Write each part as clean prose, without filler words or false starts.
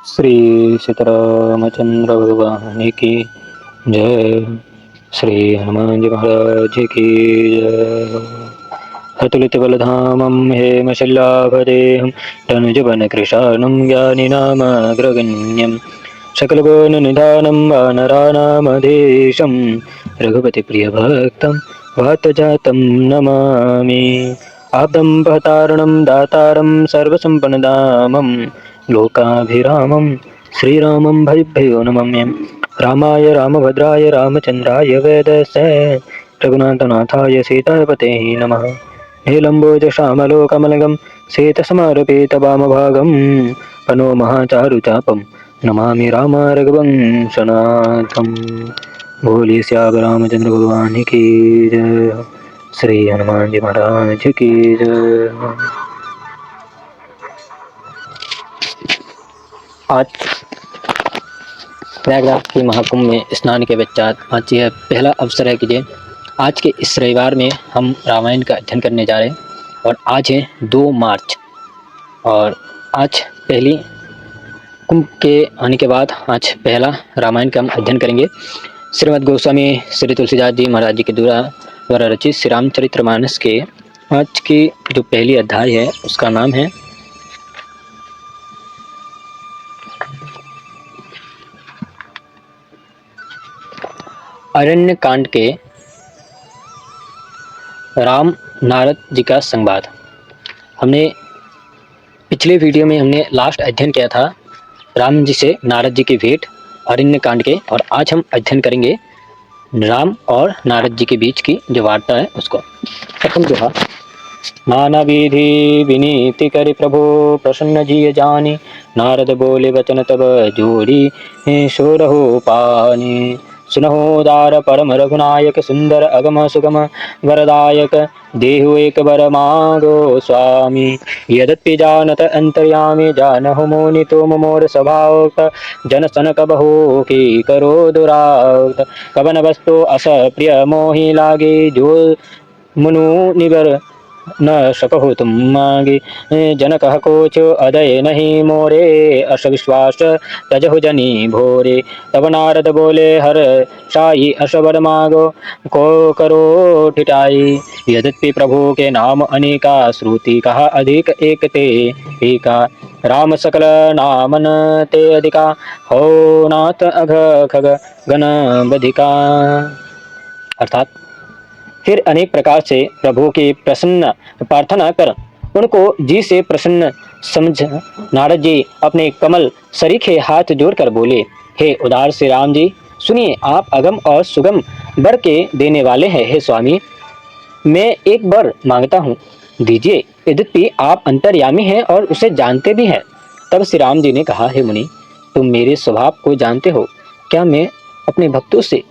श्री सीतारामचंद्र भगवान की जय। श्री हनुमान जी महाराज की जय। अतुलित बलधामं हेमशिलाभदेहं तनुजवन कृशानं ज्ञानिनामग्रगण्यं सकलगुणनिधानं वानराणामधीशं रघुपतिप्रियभक्तं वातजातं नमामि। आदम्बहतारणं दातारं सर्वसम्पन्नदामं लोकाभिरामं श्रीरामं भजभ्यो नमम्यं। रामाय रामभद्राय रामचन्द्राय वेदसे रघुनाथनाथाय सीतापते नमः। नीलम्बोजश्यामलोकमलगं श्वेतसमारपेतवामभागं पनो महाचारुचापं नमामि राम रघुवंशनाथं। बोलिए सियावर रामचंद्र भगवान की जय। श्री हनुमान जी महाराज की जय। आज प्रयागराज के महाकुंभ में स्नान के पश्चात आज यह पहला अवसर है कि आज के इस रविवार में हम रामायण का अध्ययन करने जा रहे हैं और आज है 2 मार्च और आज पहली कुंभ के आने के बाद आज पहला रामायण का हम अध्ययन करेंगे। श्रीमद् गोस्वामी श्री तुलसीदास जी महाराज जी के द्वारा रचित श्री रामचरितमानस के आज की जो पहली अध्याय है उसका नाम है अरण्य कांड के राम नारद जी का संवाद। हमने पिछले वीडियो में हमने लास्ट अध्ययन किया था राम जी से नारद जी की भेंट अरण्य कांड के, और आज हम अध्ययन करेंगे राम और नारद जी के बीच की जो वार्ता है उसको। प्रथम जो है नाना विधि विनीति करि प्रभु प्रसन्न जी जानी, नारद बोले वचन तब जोड़ी सोरहो पानी। सुनहो दार परम रघुनायक सुंदर अगम सुगम वरदायक, देहु एक बर मांगो स्वामी। यद्यपि जानत अंतर्यामी, जानहु मोनि तुम मोर स्वभाव। जन सन कबहु की करो दुरात, कवन वस्तु अस प्रिय मोहि लागे। जो मुनु निबर न सकहो तुम मांगे, जन कह कोच अदय नहीं मोरे। अस विश्वास तजहु जनी भोरे, तब नारद बोले हर साई असवर मांगो को करो ठिठाई। यद्यपि प्रभु के नाम अनेका, श्रुति कहा अधिक एक ते एका। राम सकल नामन ते अधिका, हो नाथ अघ खग गण बधिका। अर्थात फिर अनेक प्रकार से प्रभु की प्रसन्न प्रार्थना कर उनको जी से प्रसन्न समझ नारद जी अपने कमल सरीखे हाथ जोड़कर बोले, हे उदार श्री राम जी, सुनिए, आप अगम और सुगम वर के देने वाले हैं। हे स्वामी, मैं एक वर मांगता हूँ, दीजिए। यद्यपि आप अंतर्यामी हैं और उसे जानते भी हैं। तब श्री राम जी ने कहा, हे मुनि, तुम मेरे स्वभाव को जानते हो। क्या मैं अपने भक्तों से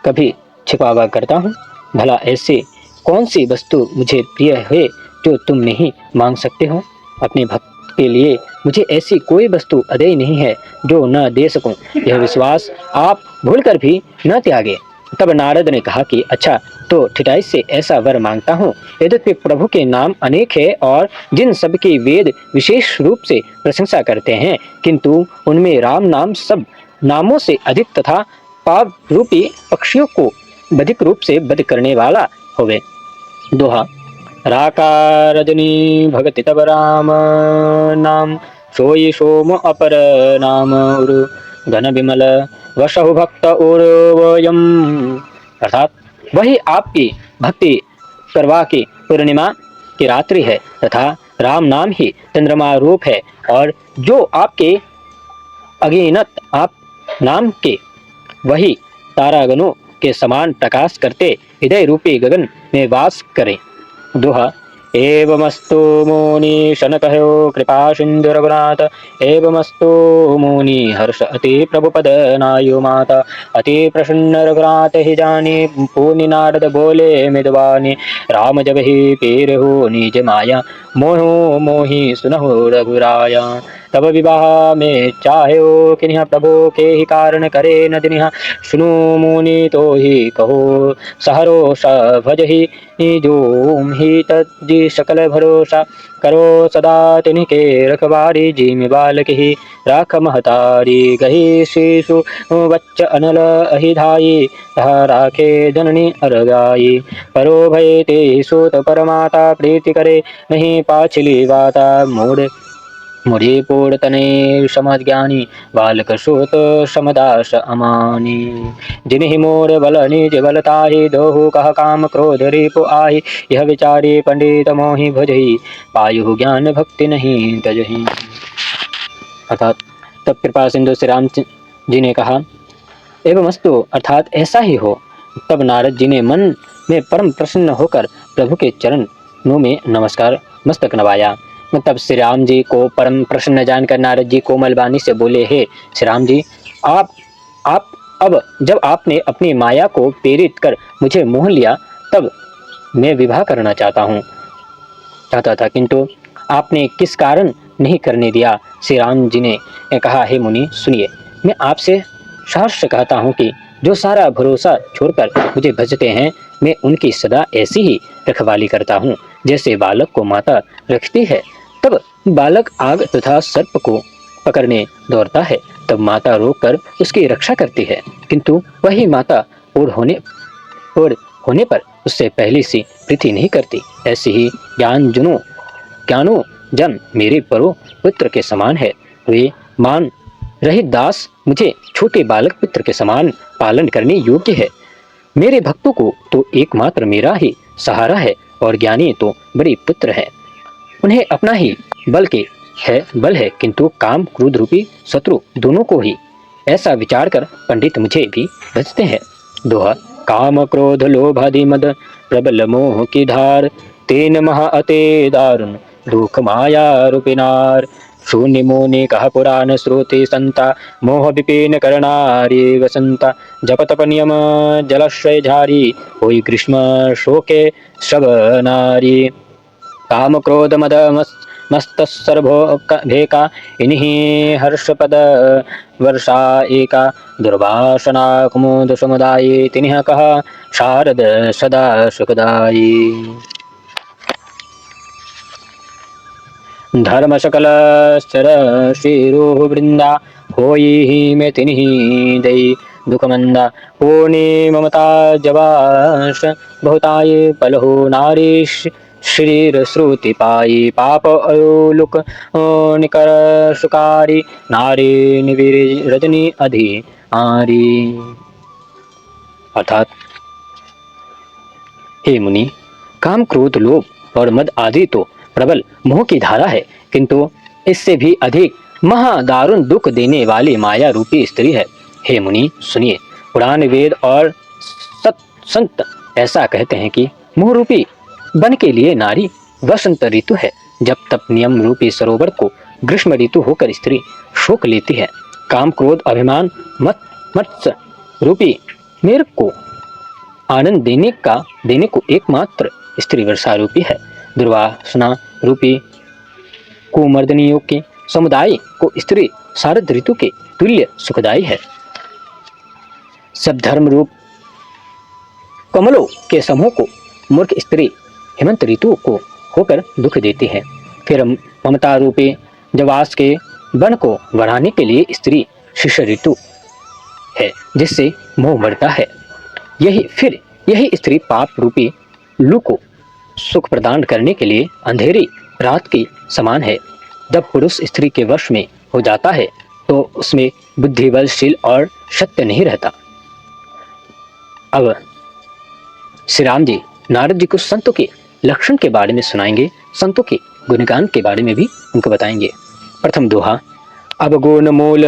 कभी छिपावा करता हूँ? भला ऐसी कौन सी वस्तु मुझे प्रिय है जो तुम नहीं मांग सकते हो? अपने भक्त के लिए मुझे ऐसी कोई वस्तु अदेय नहीं है जो न दे सकूं। यह विश्वास आप भूलकर भी न त्यागे। तब नारद ने कहा कि अच्छा, तो ठिठाई से ऐसा वर मांगता हूँ। यद्यपि प्रभु के नाम अनेक है और जिन सबकी वेद विशेष रूप से प्रशंसा करते हैं, किंतु उनमें राम नाम सब नामों से अधिक तथा पाप रूपी पक्षियों को बधिक रूप से वध करने वाला होवे। दोहा राका रजनी भगति तब राम नाम, सोई सोम अपर नाम उरु घन विमल वसहु भक्त उर्वयम। अर्थात वही आपकी भक्ति करवा की पूर्णिमा की रात्रि है तथा राम नाम ही चंद्रमा रूप है, और जो आपके अगिनत आप नाम के वही तारागणों के समान प्रकाश करते हृदय रूपी गगन में वास करें। दोहा एवमस्तु मुनि शन कहो कृपा सिंधु रघुनाथ, एवमस्तु मुनि हर्ष अति प्रभुपद नायु माता। अति प्रसन्न रघुनाथ ही जानी, पुनि नारद बोले मृदवानी। राम जब ही पीर हो निज माया, मोहो मोहि सुनहो रघुराया। तब विवाह में चाहो किन्ह प्रभु के ही कारण करे न दिनिहा सुनु मुनि तो ही कहो सहरो स भज ही जो ही तज्जी सकल भरोसा करो सदा तिनके रखवारी जिमि बालक ही राख महतारी गही शिशु बच्च अनल अहिधाई तह राखे जननी अरगाई परो भय ते सोत परमाता प्रीति करे नहीं पाछली वाता मोड़ मुझे पोड़ तने समझ ज्ञानी बालक सोत समदास अमानी जिन्हि मोर बल निज बलताहि दोहु कह काम क्रोध रिप आहि यह विचारे पंडित मोहि भजहि पायु ज्ञान भक्ति नहीं तजहि। अर्थात तब कृपा सिंधु श्री राम जी ने कहा एवं अस्तु अर्थात ऐसा ही हो। तब नारद जी ने मन में परम प्रसन्न होकर प्रभु के चरणों में नमस्कार मस्तक नवाया। तब श्री राम जी को परम प्रसन्न जानकर नारद जी कोमल वाणी से बोले, हे श्री राम जी, आप अब जब आपने अपनी माया को प्रेरित कर मुझे मोह लिया तब मैं विवाह करना चाहता था, किंतु आपने किस कारण नहीं करने दिया। श्री राम जी ने कहा, हे मुनि सुनिए, मैं आपसे सहर्ष कहता हूँ कि जो सारा भरोसा छोड़कर मुझे भजते हैं मैं उनकी सदा ऐसी ही रखवाली करता हूँ जैसे बालक को माता रखती है। तब बालक आग तथा सर्प को पकड़ने दौड़ता है, तब माता रोककर उसकी रक्षा करती है, किंतु वही माता और होने पर उससे पहले सी प्रीति नहीं करती। ऐसी ही ज्ञानो जन मेरे परो पुत्र के समान है। वे मान रहित दास मुझे छोटे बालक पुत्र के समान पालन करने योग्य है। मेरे भक्तों को तो एकमात्र मेरा ही सहारा है और ज्ञानी तो बड़े पुत्र है। उन्हें अपना ही बल है, किंतु काम क्रोध रूपी शत्रु दोनों को ही ऐसा विचार कर पंडित मुझे भी भजते हैं। दोहा काम क्रोध लोभ आदि मद प्रबल मोह की धार तेन महा अते दारुण दुख माया रूपिनार शून्य मोने कह पुराण श्रोते संता मोह विपिन करणारी वसंता जप तप नियम जलाश्रय झारी होई ग्रीष्म शोके सब नारी काम क्रोध मद मस्त सर्वो भेका इन्हीं हर्षपद वर्षा एका दुर्वासना कुमुद समुदाये तिन्ह कह शारद सदा सुखदायी। धर्म सकल स्तर शिरो वृंदा होई में तिन्हि दई दुख मंदा पूर्णी ममता जवाश बहुताये पलहो नारीश शरीर श्रुति पाई पाप अयोलुक निकर सुकारी नारी निवीर रजनी अधि आरी। अर्थात हे मुनि, काम क्रोध लोभ और मद आदि तो प्रबल मोह की धारा है, किंतु इससे भी अधिक महादारुण दुख देने वाली माया रूपी स्त्री है। हे मुनि सुनिए, पुराण वेद और संत ऐसा कहते हैं कि मोह रूपी वन के लिए नारी वसंत ऋतु है। जब तप नियम रूपी सरोवर को ग्रीष्म ऋतु होकर स्त्री शोक लेती है। काम क्रोध अभिमान मत्स्य रूपी मेर को आनंद देने को एकमात्र स्त्री वर्षा रूपी है। दुर्वासना रूपी कुमर्दनियों के समुदाय को स्त्री शारद ऋतु के तुल्य सुखदायी है। सब धर्म रूप कमलों के समूह को मूर्ख स्त्री हेमंत ऋतु को होकर दुख देती है। फिर ममता रूपी जवास के वन को बढ़ाने के लिए स्त्री शिष्य ऋतु है, जिससे मोह बढ़ता है। यही स्त्री पाप रूपी लू को सुख प्रदान करने के लिए अंधेरी रात की समान है। जब पुरुष स्त्री के वश में हो जाता है तो उसमें बुद्धि बलशील और सत्य नहीं रहता। अब श्री राम जी नारद जी को संतों के लक्षण के बारे में सुनाएंगे, संतों के गुणगान के बारे में भी उनको बताएंगे। प्रथम दोहा अवगुण मूल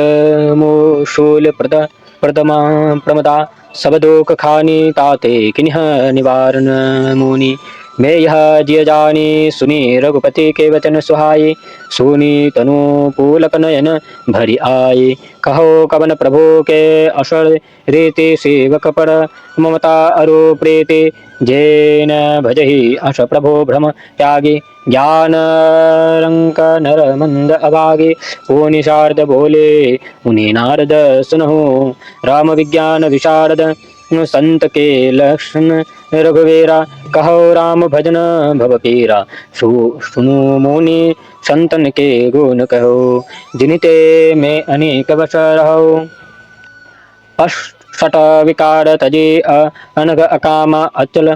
मोशूल प्रदमा प्रमदा सबदोक खानी ताते किन्ह निवारण मुनि मैं यह जिय जानी सुनी रघुपति के वचन सुहाई, सुनी तनु पुलक नयन भरि आए। कहो कवन प्रभु के अशर रीति, सेवक पर ममता अरु प्रीति। जैन भजहि अश प्रभु भ्रम त्यागी, ज्ञान रंक नर मंद अभागे। ओ निषाद बोले मुनि नारद सुनहु, राम विज्ञान विशारद संत के लक्षण रघुवीरा। कहो राम भजन भव पीरा, सुनु मुनि संतन के गुण कहो। जिनिते में अनेक वश रहो, अष्ट विकार तजे अनघ अकाम अचल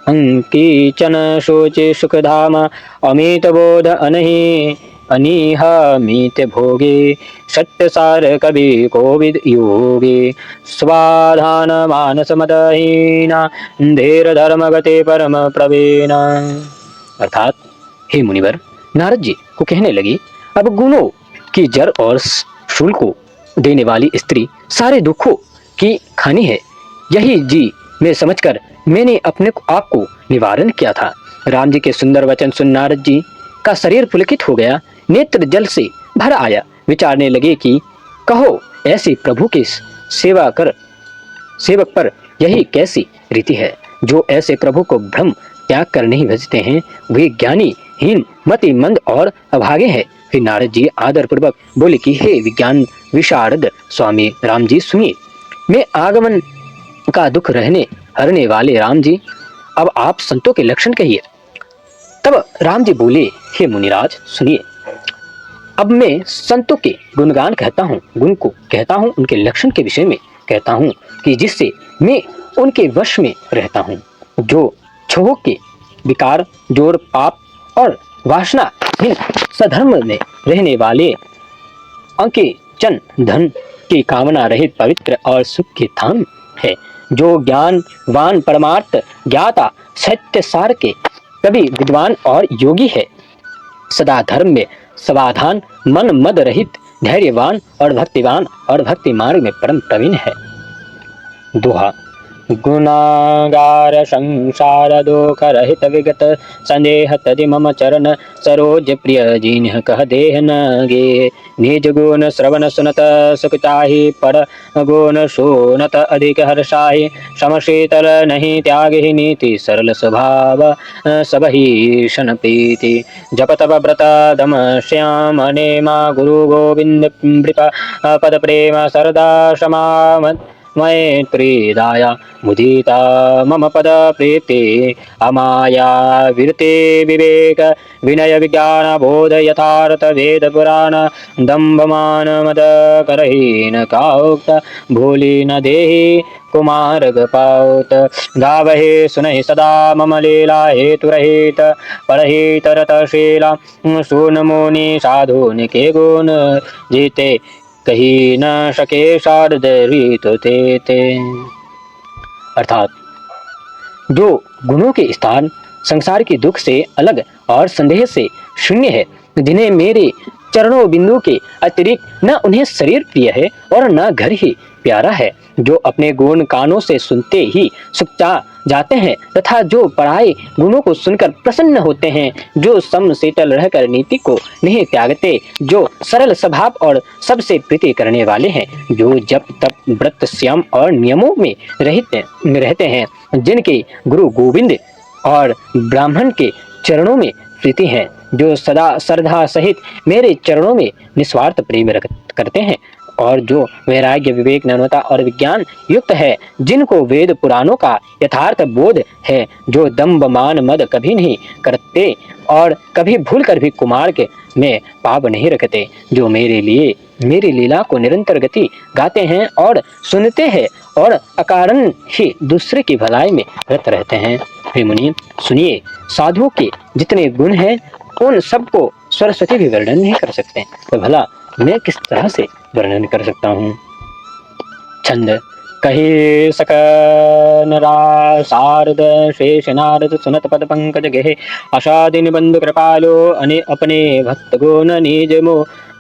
अंकीचन सोचे सुखधाम। अमित बोध अनहि अनीह मीत भोगे, सत्य सार कवि कोविद योगे। स्वाधान मानस मदहीना, धीर धर्म गति परम प्रवीण। अर्थात हे मुनिवर, नारद जी को कहने लगी, अब गुणों की जड़ और शूल को देने वाली स्त्री सारे दुखों की खानी है, यही जी मैं समझकर मैंने अपने आप को निवारण किया था। राम जी के सुंदर वचन सुन नारद जी का शरीर पुलकित हो गया, नेत्र जल से भर आया। विचारने लगे कि कहो ऐसे प्रभु के सेवक पर यही कैसी रीति है, जो ऐसे प्रभु को भ्रम त्याग कर नहीं भजते हैं, वे ज्ञानी हीन मति मंद और अभागे हैं। फिर नारद जी आदर पूर्वक बोले कि हे विज्ञान विशारद स्वामी राम जी सुनिए, मैं आगमन का दुख हरने वाले राम जी, अब आप संतों के लक्षण कहिए। तब राम जी बोले, हे मुनिराज सुनिए, अब मैं संतों के गुणगान कहता हूँ, गुण को कहता हूँ, उनके लक्षण के विषय में कहता हूँ कि जिससे मैं उनके वश में रहता हूँ। जो छोह के विकार, जोर, पाप और वासना हीन सधर्म में रहने वाले, अंके चन धन की कामना रहित, पवित्र और सुख के धाम है। जो ज्ञानवान परमार्थ ज्ञाता, सत्य सार के कवि विद्वान और योगी है, सदा धर्म में समाधान, मन मद रहित, धैर्यवान और भक्तिवान और भक्ति मार्ग में परम प्रवीण है। दोहा। गुणागार संसार दुख रहित विगत, संदेह तदि मम चरण सरोज प्रिय। जिन्ह कह देह न गे, निज गुण श्रवण सुनत सुख चाहि, पर गुण सुनत अधिक हर्षाहि। सम शीतल नहीं त्याग ही नीति, सरल स्वभाव सब ही शन प्रीति। जप तप व्रत दम श्याम, नेमा गुरु गोविंद नृप पद प्रेम सरदा क्षमा मैत्रीदाया। मुदिता मम पद प्रीति, अमाया विरते विवेक विनय विज्ञान बोध यथार्थ वेद पुराण। दंभ मान मद करहीन काउक्त, भूलि न देहि कुमार पाउत। गावहे सुनहि सदा मम लीला, हेतु रहित परहित रतशीला। सुन मुनि साधु निके गुण, जीते कही न सके शारद रीत ते। अर्थात जो गुणों के स्थान संसार के दुख से अलग और संदेह से शून्य है, जिन्हें मेरे चरणों बिंदु के अतिरिक्त न उन्हें शरीर प्रिय है और न घर ही प्यारा है, जो अपने गुण कानों से सुनते ही सुखचा जाते हैं तथा जो पराये गुणों को सुनकर प्रसन्न होते हैं, जो सम शीतल रहकर नीति को नहीं त्यागते, जो सरल स्वभाव और सबसे प्रीति करने वाले हैं, जो जप तप व्रत श्याम और नियमों में रहते हैं, जिनके गुरु गोविंद और ब्राह्मण के चरणों में प्रीति है, जो सदा श्रद्धा सहित मेरे चरणों में निस्वार्थ प्रेम करते हैं, और जो वैराग्य विवेक नम्रता और विज्ञान युक्त है, जिनको वेद पुराणों का यथार्थ बोध है, जो दंभ मान मद कभी नहीं करते और कभी भूल कर भी कुमार के में पाप नहीं रखते, जो मेरे लिए मेरी लीला को निरंतर गति गाते हैं और सुनते हैं और अकारण ही दूसरे की भलाई में रत रहते हैं। हे मुनि सुनिए, साधुओं के जितने गुण हैं उन सबको सरस्वती भी वर्णन नहीं कर सकते, तो भला मैं किस तरह से वर्णन कर सकता हूँ। छंद। कहे सकनरा शारद शेष नारद, सुनत पद पंकज गेहे। आशादिन बंधु कृपालो, अने अपने भक्त गुण निज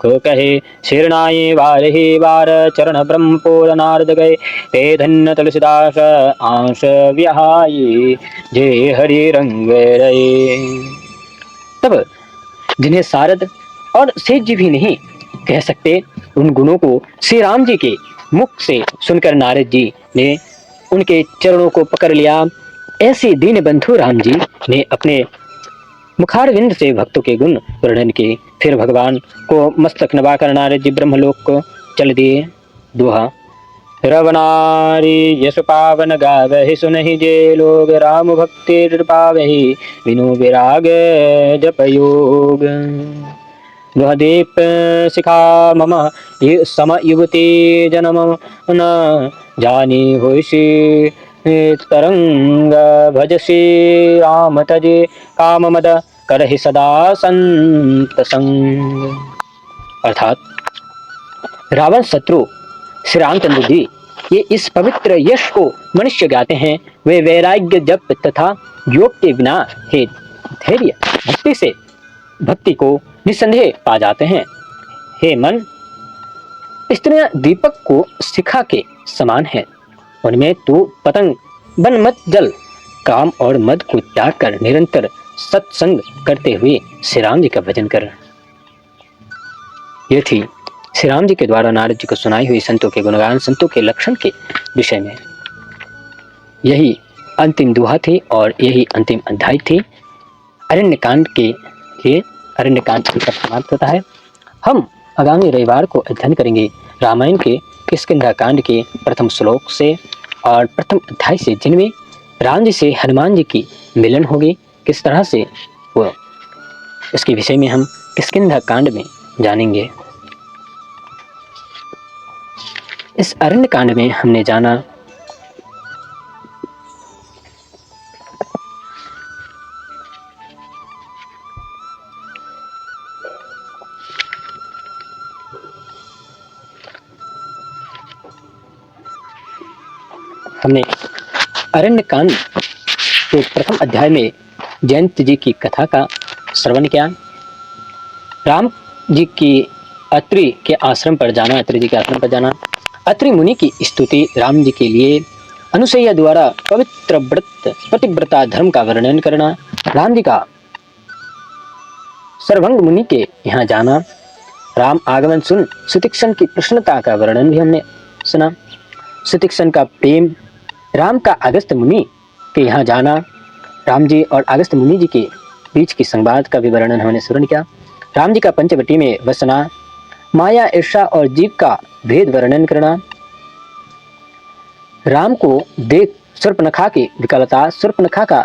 दुख कहे। शिरनाई बारहि बार चरण ब्रह्म पोर नारद गए। ते धन्य तुलसीदास आंस विहाई, जे हरि रंग रहे। तब जिन्हें सारद और सेठ जी भी नहीं कह सकते, उन गुणों को श्री राम जी के मुख से सुनकर नारद जी ने उनके चरणों को पकड़ लिया। ऐसे दीन बंधु राम जी ने अपने मुखारविंद से भक्तों के गुण वर्णन किए। फिर भगवान को मस्तक नवाकर नारद जी ब्रह्मलोक को चल दिए। दोहा। रवनारी यश पावन गावहि, सुनहि जे लोग राम भक्ति पावहि। बिनु विराग जप योग, दीप शिखा मम सम युवती जन्म न जानी होइसी तरंग। भज श्री राम तजे काम मद, करहि सदा संत संग। अर्थात रावण शत्रु श्री रामचंद्र जी ये इस पवित्र यश को मनुष्य गाते हैं। वे वैराग्य जप तथा योग के बिना हे धैर्य भक्ति से भक्ति को निसंदेह पा जाते हैं। हे मन, स्त्रियां दीपक को शिखा के समान है, उनमें तू पतंग बन मत जल। काम और मद को त्याग कर निरंतर सत्संग करते हुए श्री राम जी का भजन कर। यह थी श्री राम जी के द्वारा नारद जी को सुनाई हुई संतों के गुणगान, संतों के लक्षण के विषय में। यही अंतिम दोहा थी और यही अंतिम अध्याय थी। अरण्यकांड के लिए अरण्यकांड समाप्त होता है। हम आगामी रविवार को अध्ययन करेंगे रामायण के किष्किंधा कांड के प्रथम श्लोक से और प्रथम अध्याय से, जिनमें राम जी से हनुमान जी की मिलन होगी। किस तरह से वो, इसके विषय में हम किष्किंधा कांड में जानेंगे। इस अरण्य कांड में हमने जाना अरण्य कांड के प्रथम अध्याय में जयंत जी की कथा का श्रवण किया। राम जी की अत्रि के आश्रम पर जाना, अत्रि जी के आश्रम पर जाना, अत्रि मुनि की स्तुति राम जी के लिए, अनुसैया द्वारा पवित्र व्रत पतिव्रता धर्म का वर्णन करना, राम जी का सर्वंग मुनि के यहाँ जाना, राम आगमन सुन सुतीक्षण की प्रसन्नता का वर्णन भी हमने सुना, सुतीक्षण का प्रेम, राम का अगस्त्य मुनि के यहाँ जाना, राम जी और अगस्त्य मुनि जी के बीच की संवाद का भी वर्णन हमने श्रवण किया, राम जी का पंचवटी में बसना, माया ईर्षा और जीव का भेद वर्णन करना, राम को देख शूर्पणखा की विकलता, शूर्पणखा का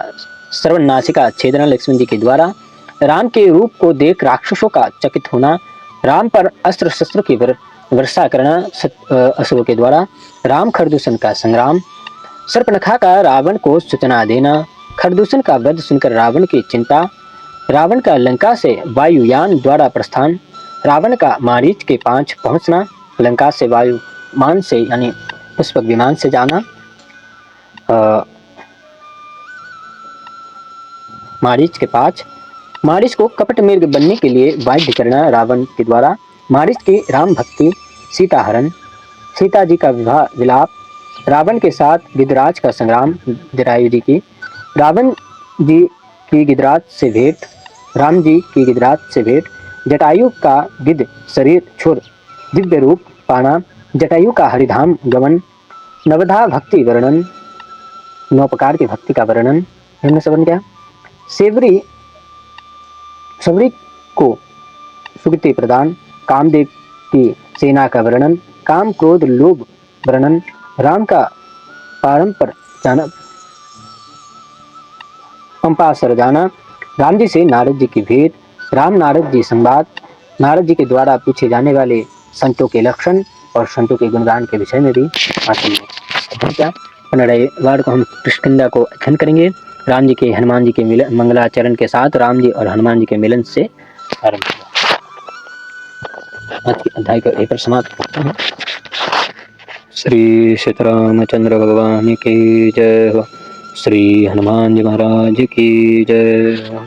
श्रवण नासिका छेदना लक्ष्मण जी के द्वारा, राम के रूप को देख राक्षसों का चकित होना, राम पर अस्त्र शस्त्र की वर्षा करना असुरों के द्वारा, राम खरदूषण का संग्राम, शूर्पणखा का रावण को सूचना देना, खरदूषण का वध सुनकर रावण की चिंता, रावण का लंका से वायुयान द्वारा प्रस्थान, रावण का मारीच के पांच पहुंचना, लंका से वायुमान से यानी पुष्पक विमान से जाना, मारीच के पांच, मारीच को कपट मृग बनने के लिए बाध्य करना रावण के द्वारा, मारीच की राम भक्ति, सीता हरण, सीता जी का विवाह विलाप, रावण के साथ गिद्धराज का संग्राम, जटायु जी की, रावण जी की गिद्धराज से भेंट, राम जी की गिद्धराज से भेंट, जटायु का गिद्ध शरीर छोड़ दिव्य रूप पाना, जटायु का हरिधाम गमन, नवधा भक्ति वर्णन, 9 प्रकार की भक्ति का वर्णन हमने श्रवण किया, सबरी को सुगति प्रदान, कामदेव की सेना का वर्णन, काम क्रोध लोभ वर्णन, राम का पारंपर जाना, पंपासर जाना, राम जी से नारद जी की भेंट, राम नारद जी संवाद, नारद जी के द्वारा पूछे जाने वाले संतों के लक्षण और संतों के गुणगान के विषय में भी रविवार को हम किष्किंधा को अध्ययन करेंगे। राम जी के हनुमान जी के मिलन मंगलाचरण के साथ राम जी और हनुमान जी के मिलन से आरंभ हुआ। आज के अध्याय को एक समाप्त करते हैं। श्री सीतारामचंद्र भगवान की जय हो, श्री हनुमान जी महाराज की जय हो।